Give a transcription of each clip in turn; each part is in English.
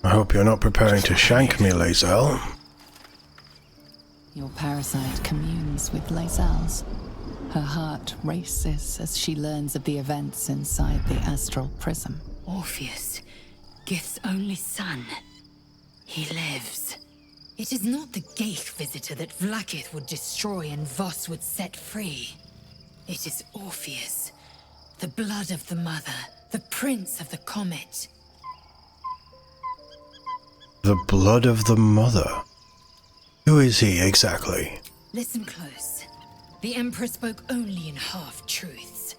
I hope you're not preparing to shank me, Lae'zel. Your parasite communes with Lae'zel's. Her heart races as she learns of the events inside the astral prism. Orpheus, Gith's only son. He lives. It is not the Geich visitor that Vlaakith would destroy and Voss would set free. It is Orpheus, the blood of the mother, the prince of the comet. The blood of the mother? Who is he exactly? Listen close. The Emperor spoke only in half-truths.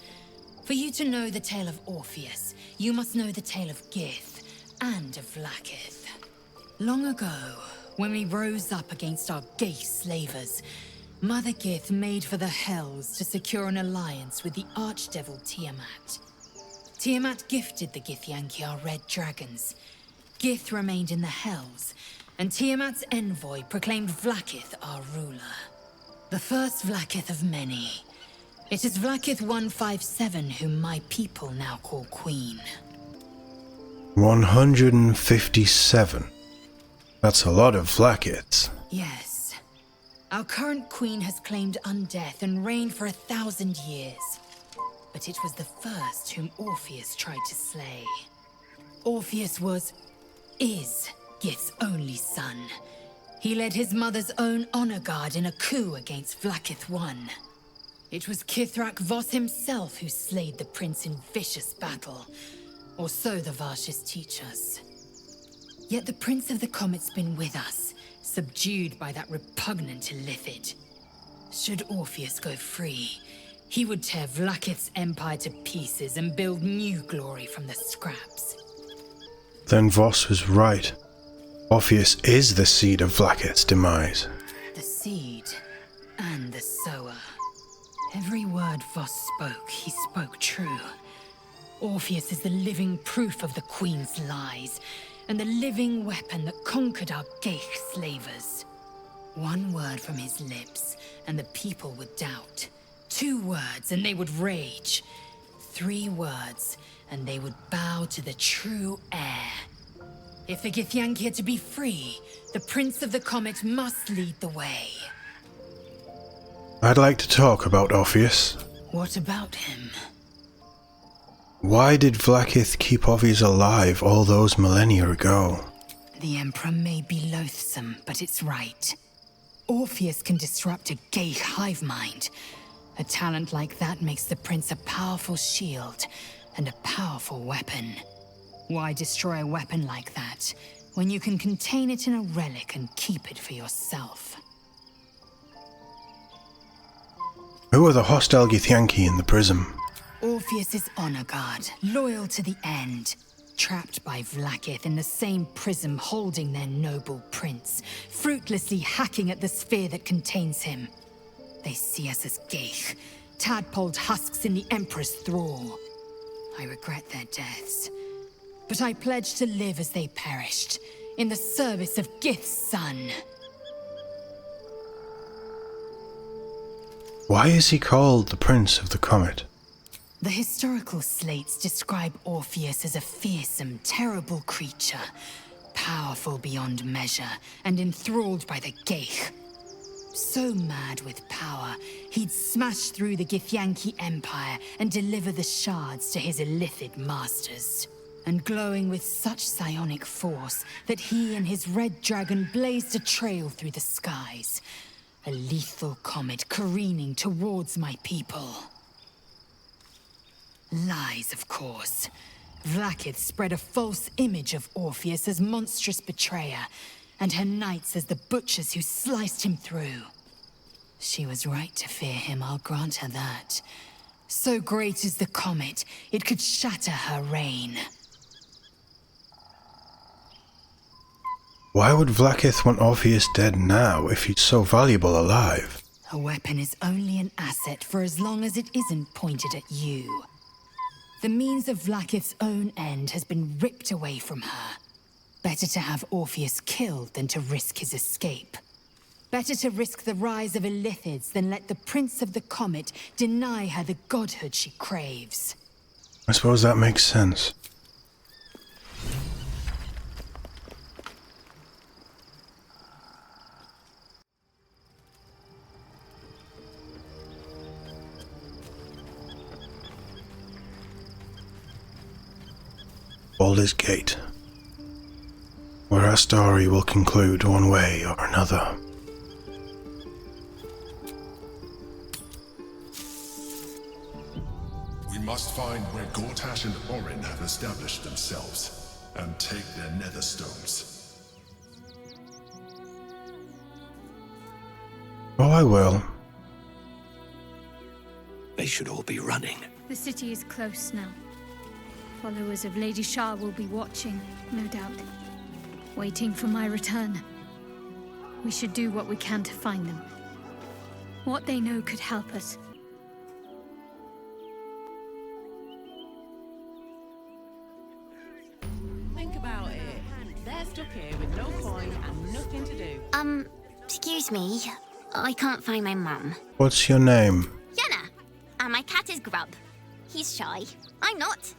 For you to know the tale of Orpheus, you must know the tale of Gith and of Vlaakith. Long ago, when we rose up against our Geich slavers, Mother Gith made for the Hells to secure an alliance with the archdevil Tiamat. Tiamat gifted the Githyanki our red dragons. Gith remained in the Hells, and Tiamat's envoy proclaimed Vlaakith our ruler. The first Vlaakith of many. It is Vlaakith 157 whom my people now call Queen. 157. That's a lot of Vlaakiths. Yes. Our current queen has claimed undeath and reigned for 1,000 years. But it was the first whom Orpheus tried to slay. Orpheus is Gith's only son. He led his mother's own honor guard in a coup against Vlaakith I. It was Kithrak Voss himself who slayed the prince in vicious battle, or so the Varshis teach us. Yet the Prince of the Comet's been with us, subdued by that repugnant illithid. Should Orpheus go free, he would tear Vlaakith's empire to pieces and build new glory from the scraps. Then Voss was right. Orpheus is the seed of Vlaakith's demise. The seed and the sower. Every word Voss spoke, he spoke true. Orpheus is the living proof of the Queen's lies, and the living weapon that conquered our Geich slavers. One word from his lips, and the people would doubt. 2 words, and they would rage. 3 words, and they would bow to the true heir. If the Githyanki are to be free, the Prince of the Comet must lead the way. I'd like to talk about Orpheus. What about him? Why did Vlaakith keep Orpheus alive all those millennia ago? The Emperor may be loathsome, but it's right. Orpheus can disrupt a Geich hive mind. A talent like that makes the Prince a powerful shield and a powerful weapon. Why destroy a weapon like that, when you can contain it in a relic and keep it for yourself? Who are the hostile Githyanki in the prism? Orpheus's honor guard, loyal to the end. Trapped by Vlaakith in the same prism holding their noble prince, fruitlessly hacking at the sphere that contains him. They see us as Geich, tadpoled husks in the Emperor's thrall. I regret their deaths, but I pledge to live as they perished, in the service of Gith's son. Why is he called the Prince of the Comet? The historical slates describe Orpheus as a fearsome, terrible creature, powerful beyond measure, and enthralled by the Geich. So mad with power, he'd smash through the Githyanki Empire and deliver the shards to his illithid masters. And glowing with such psionic force that he and his red dragon blazed a trail through the skies. A lethal comet careening towards my people. Lies, of course. Vlaakith spread a false image of Orpheus as monstrous betrayer, and her knights as the butchers who sliced him through. She was right to fear him, I'll grant her that. So great is the comet, it could shatter her reign. Why would Vlaakith want Orpheus dead now if he's so valuable alive? A weapon is only an asset for as long as it isn't pointed at you. The means of Vlaakith's own end has been ripped away from her. Better to have Orpheus killed than to risk his escape. Better to risk the rise of illithids than let the Prince of the Comet deny her the godhood she craves. I suppose that makes sense. Baldur's Gate, where our story will conclude one way or another. We must find where Gortash and Orin have established themselves, and take their nether stones. Oh, I will. They should all be running. The city is close now. Followers of Lady Shah will be watching, no doubt. Waiting for my return. We should do what we can to find them. What they know could help us. Think about it. They're stuck here with no coin and nothing to do. Excuse me. I can't find my mum. What's your name? Yenna. And my cat is Grub. He's shy. I'm not.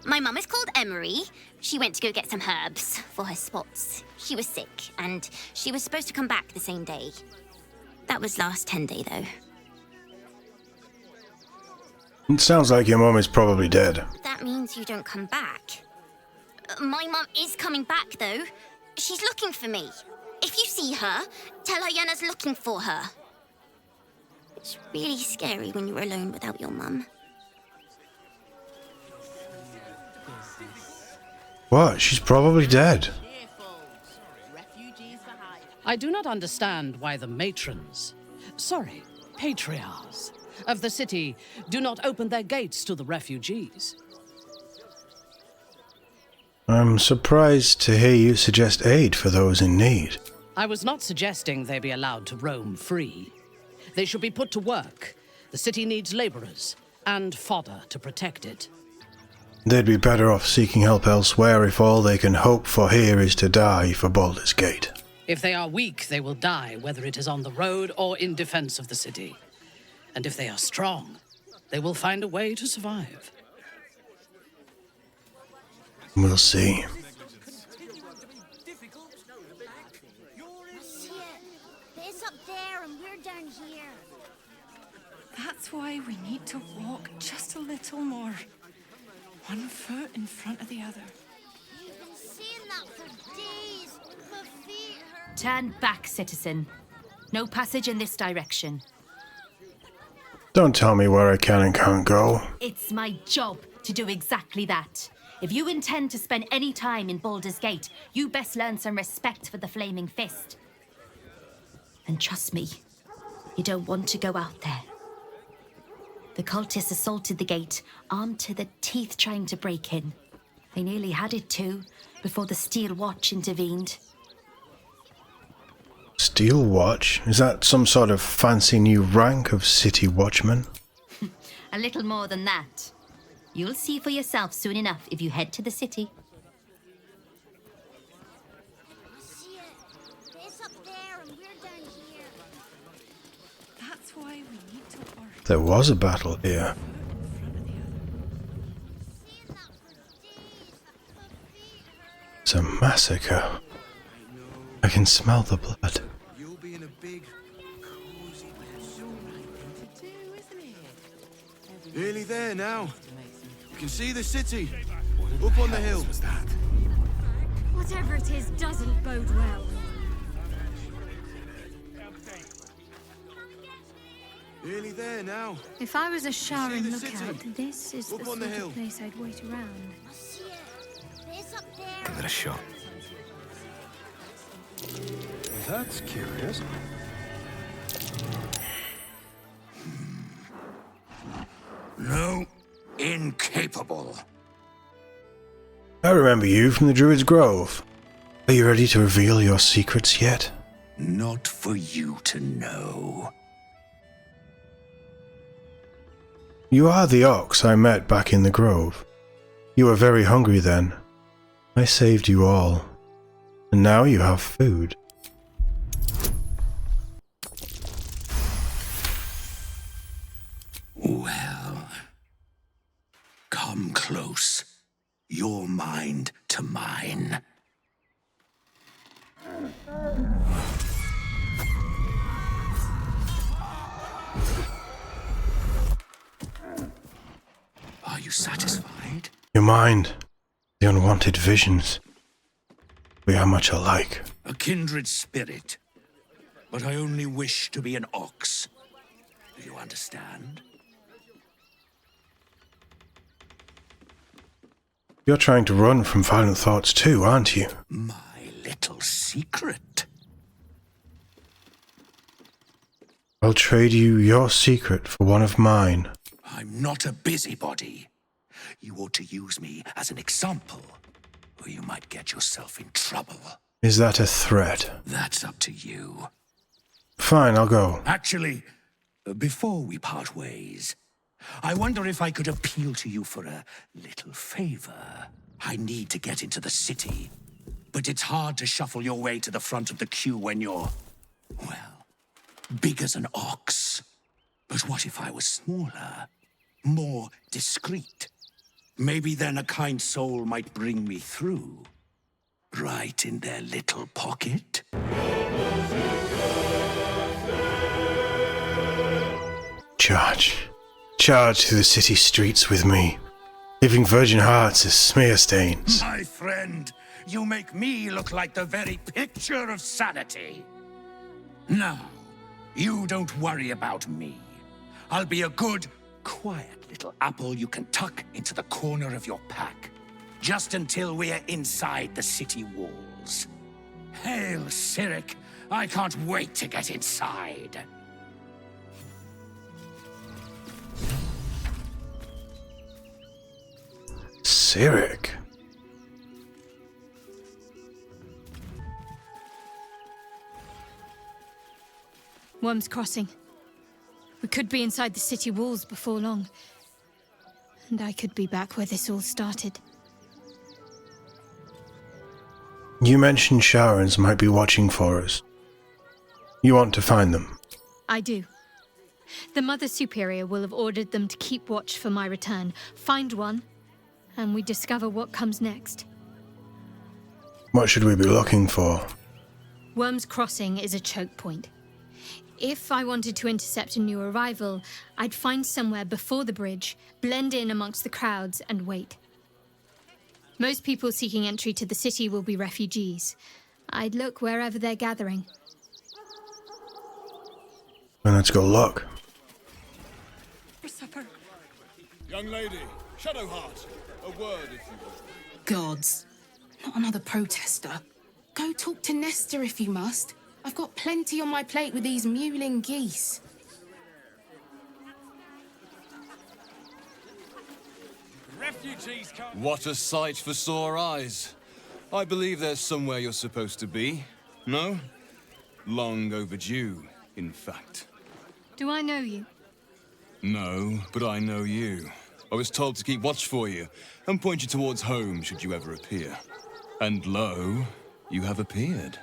My mum is called Emery. She went to go get some herbs for her spots. She was sick, and she was supposed to come back the same day. That was last 10 day, though. It sounds like your mum is probably dead. That means you don't come back. My mum is coming back, though. She's looking for me. If you see her, tell her Yenna's looking for her. It's really scary when you're alone without your mum. What? She's probably dead. I do not understand why the matrons, patriarchs of the city do not open their gates to the refugees. I'm surprised to hear you suggest aid for those in need. I was not suggesting they be allowed to roam free. They should be put to work. The city needs laborers and fodder to protect it. They'd be better off seeking help elsewhere if all they can hope for here is to die for Baldur's Gate. If they are weak, they will die, whether it is on the road or in defense of the city. And if they are strong, they will find a way to survive. We'll see. It's up there and we're down here. That's why we need to walk just a little more. One foot in front of the other. You've been saying that for days. My feet hurt. Turn back, citizen. No passage in this direction. Don't tell me where I can and can't go. It's my job to do exactly that. If you intend to spend any time in Baldur's Gate, you best learn some respect for the Flaming Fist. And trust me, you don't want to go out there. The cultists assaulted the gate, armed to the teeth trying to break in. They nearly had it too, before the Steel Watch intervened. Steel Watch? Is that some sort of fancy new rank of city watchman? A little more than that. You'll see for yourself soon enough if you head to the city. I see it. It's up there and we're down here. That's why we need to work. There was a battle here. Saying that for days. My feet hurt. It's a massacre. I can smell the blood. You'll be in a big, cozy mess. Nearly there now. You can see the city. Up on the hill. Was that? Whatever it is doesn't bode well. Nearly there now. If I was a Sharon the lookout, city? this is Up the on the sort hill. of place I'd wait around. I see it. It's up there. Give it a shot. That's curious. No. Incapable. I remember you from the Druid's Grove. Are you ready to reveal your secrets yet? Not for you to know. You are the ox I met back in the grove. You were very hungry then. I saved you all. And now you have food. Well, come close. Your mind to mine. Are you satisfied? Your mind. The unwanted visions. We are much alike. A kindred spirit. But I only wish to be an ox. Do you understand? You're trying to run from violent thoughts too, aren't you? My little secret. I'll trade you your secret for one of mine. I'm not a busybody. You ought to use me as an example, or you might get yourself in trouble. Is that a threat? That's up to you. Fine, I'll go. Actually, before we part ways, I wonder if I could appeal to you for a little favor. I need to get into the city, but it's hard to shuffle your way to the front of the queue when you're, well, big as an ox. But what if I was smaller, more discreet? Maybe then a kind soul might bring me through. Right in their little pocket. Charge. Charge through the city streets with me, leaving virgin hearts as smear stains. My friend, you make me look like the very picture of sanity. Now, you don't worry about me. I'll be a good, quiet little apple you can tuck into the corner of your pack, just until we're inside the city walls. Hail, Cyric! I can't wait to get inside. Cyric? Worm's Crossing. We could be inside the city walls before long. And I could be back where this all started. You mentioned Sharons might be watching for us. You want to find them? I do. The Mother Superior will have ordered them to keep watch for my return. Find one, and we discover what comes next. What should we be looking for? Worm's Crossing is a choke point. If I wanted to intercept a new arrival, I'd find somewhere before the bridge, blend in amongst the crowds, and wait. Most people seeking entry to the city will be refugees. I'd look wherever they're gathering. Then let's go look. For supper. Young lady, Shadowheart, a word if you will. Gods, not another protester. Go talk to Nestor if you must. I've got plenty on my plate with these mewling geese. Refugees come. What a sight for sore eyes. I believe there's somewhere you're supposed to be. No? Long overdue, in fact. Do I know you? No, but I know you. I was told to keep watch for you and point you towards home should you ever appear. And lo, you have appeared.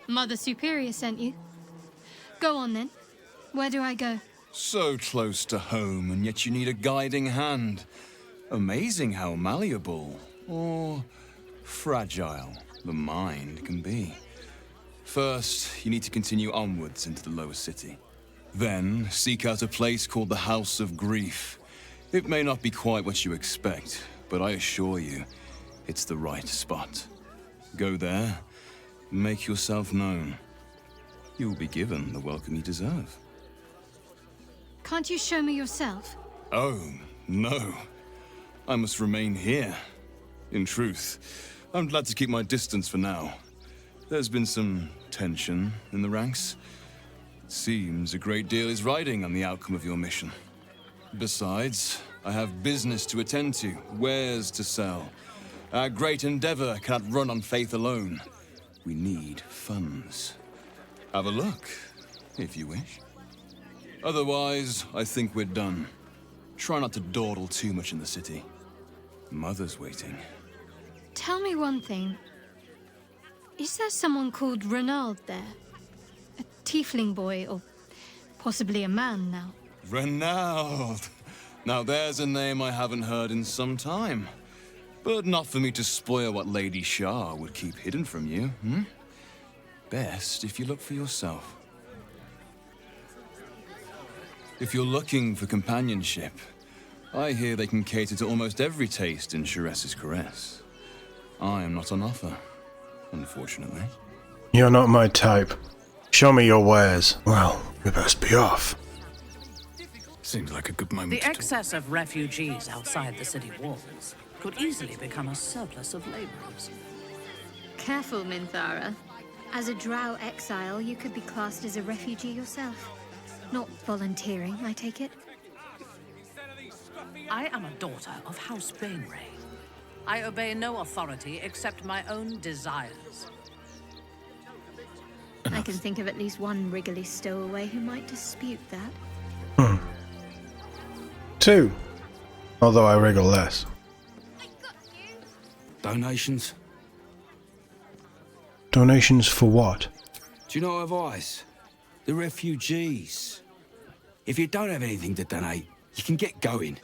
Mother Superior sent you. Go on then. Where do I go? So close to home, and yet you need a guiding hand. Amazing how malleable, or fragile, the mind can be. First, you need to continue onwards into the lower city. Then, seek out a place called the House of Grief. It may not be quite what you expect, but I assure you, it's the right spot. Go there, make yourself known. You will be given the welcome you deserve. Can't you show me yourself? Oh, no. I must remain here. In truth, I'm glad to keep my distance for now. There's been some tension in the ranks. It seems a great deal is riding on the outcome of your mission. Besides, I have business to attend to, wares to sell. Our great endeavor cannot run on faith alone. We need funds. Have a look, if you wish. Otherwise, I think we're done. Try not to dawdle too much in the city. Mother's waiting. Tell me one thing. Is there someone called Renald there? A tiefling boy, or possibly a man now? Renald! Now there's a name I haven't heard in some time. But not for me to spoil what Lady Shah would keep hidden from you, Best if you look for yourself. If you're looking for companionship, I hear they can cater to almost every taste in Sharess's caress. I am not on offer, unfortunately. You're not my type. Show me your wares. Well, we best be off. Seems like a good moment The to talk. excess of refugees outside the city walls could easily become a surplus of laborers. Careful, Minthara. As a Drow exile, you could be classed as a refugee yourself. Not volunteering, I take it? I am a daughter of House Bainray. I obey no authority except my own desires. I can think of at least one Wriggly stowaway who might dispute that. 2. Although I wriggle less. Donations? Donations for what? Do you know advice? The refugees. If you don't have anything to donate, you can get going.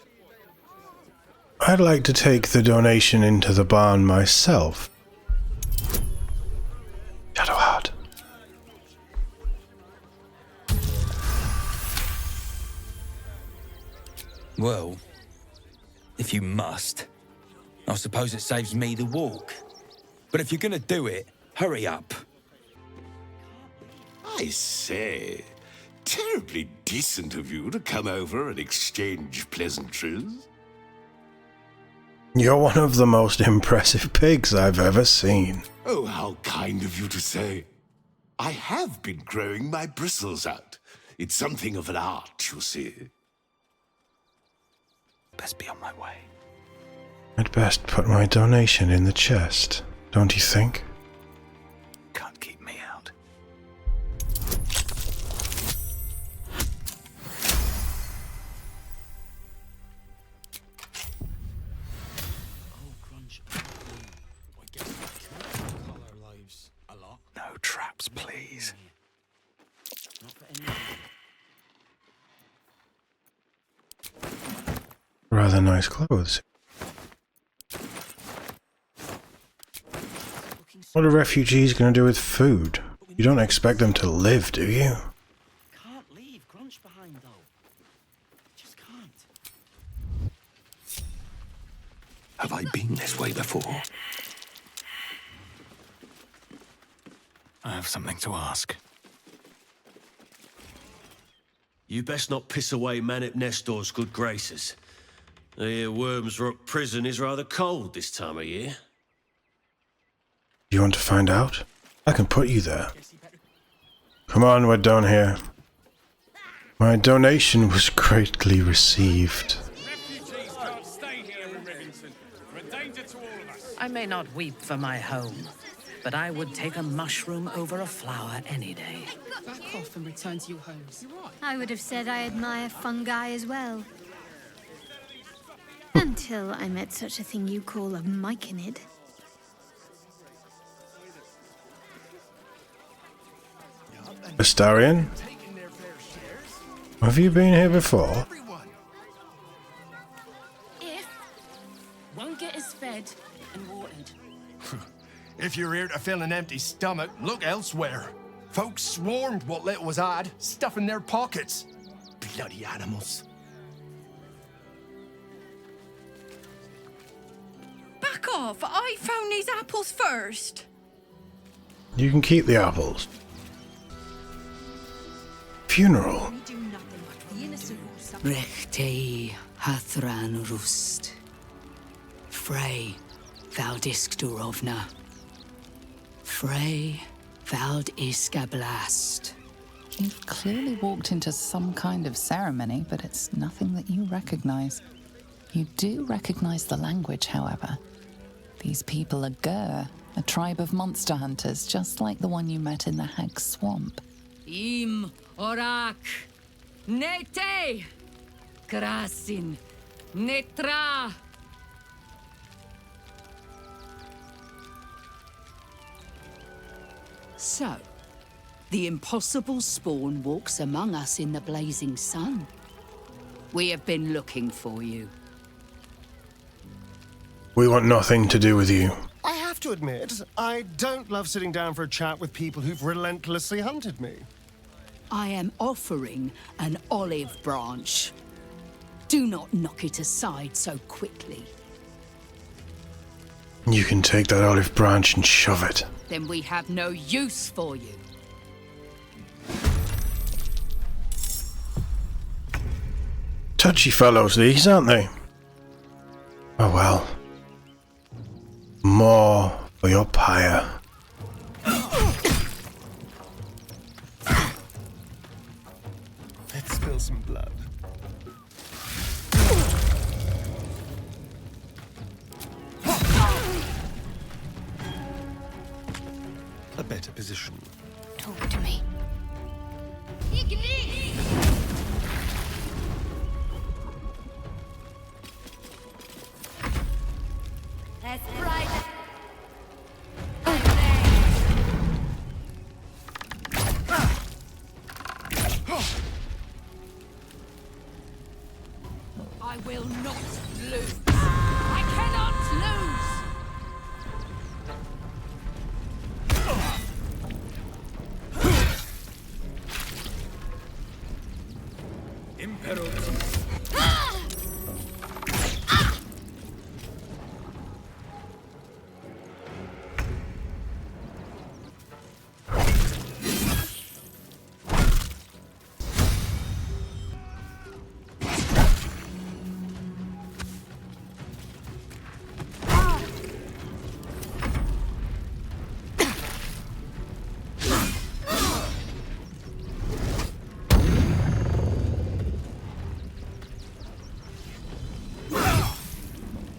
I'd like to take the donation into the barn myself. Shadowheart. Well, if you must, I suppose it saves me the walk. But if you're gonna do it, hurry up. I say, terribly decent of you to come over and exchange pleasantries. You're one of the most impressive pigs I've ever seen. Oh, how kind of you to say. I have been growing my bristles out. It's something of an art, you see. Best be on my way. I'd best put my donation in the chest, don't you think? Can't keep me out. No traps, please. Rather nice clothes. What are refugees going to do with food? You don't expect them to live, do you? Can't leave Crunch behind, though. Just can't. Have I been this way before? I have something to ask. You best not piss away Manip Nestor's good graces. I hear Worms Rock Prison is rather cold this time of year. You want to find out? I can put you there. Come on, we're done here. My donation was greatly received. Refugees can't stay here in Rivington. They're a danger to all of us. I may not weep for my home, but I would take a mushroom over a flower any day. Back off and return to your homes. I would have said I admire fungi as well. Until I met such a thing you call a myconid. Astarion? Have you been here before? If won't get us fed and watered. If you're here to fill an empty stomach, look elsewhere. Folks swarmed what little was had, stuffing their pockets. Bloody animals. Back off! I found these apples first. You can keep the apples. Funeral. Rechtei hathran rust. Frey valdisk durovna. Frey vald iskablast. You've clearly walked into some kind of ceremony, but it's nothing that you recognize. You do recognize the language, however. These people are Gur, a tribe of monster hunters, just like the one you met in the Hag's Swamp. Im orak. Nete. Krasin. Netra. So, the impossible spawn walks among us in the blazing sun. We have been looking for you. We want nothing to do with you. I have to admit, I don't love sitting down for a chat with people who've relentlessly hunted me. I am offering an olive branch. Do not knock it aside so quickly. You can take that olive branch and shove it. Then we have no use for you. Touchy fellows these, aren't they? Oh well. More for your pyre. Let's spill some blood. A better position. Talk to me. That's right. I will not lose. I cannot lose.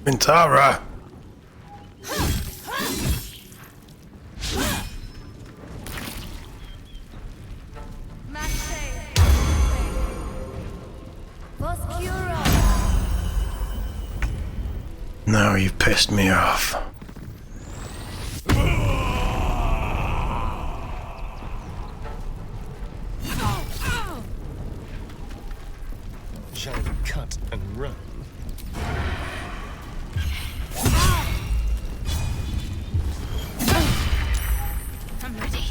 Mintara! Now you've pissed me off. Shall we cut and run? I'm ready.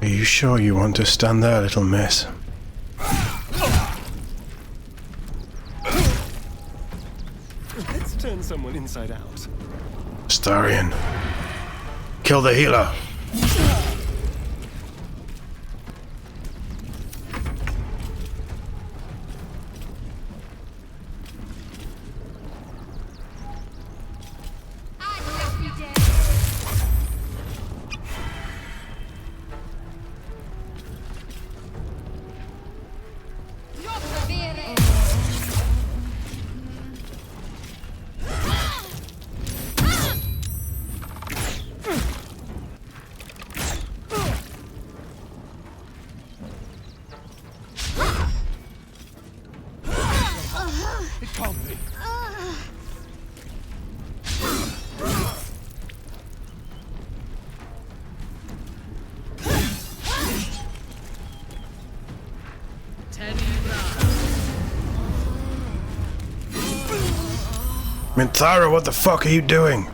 Are you sure you want to stand there, little miss? Let's turn someone inside out. Starion. Kill the healer. Minthara, what the fuck are you doing?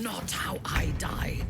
not how I die.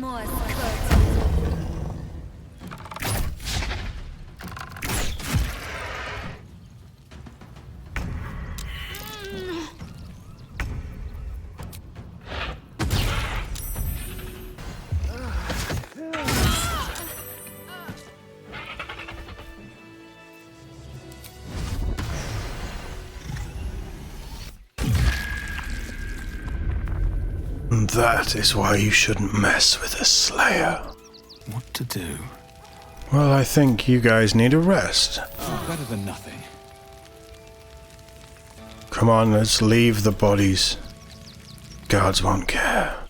More That is why you shouldn't mess with a Slayer. What to do? Well, I think you guys need a rest. Oh, better than nothing. Come on, let's leave the bodies. Guards won't care.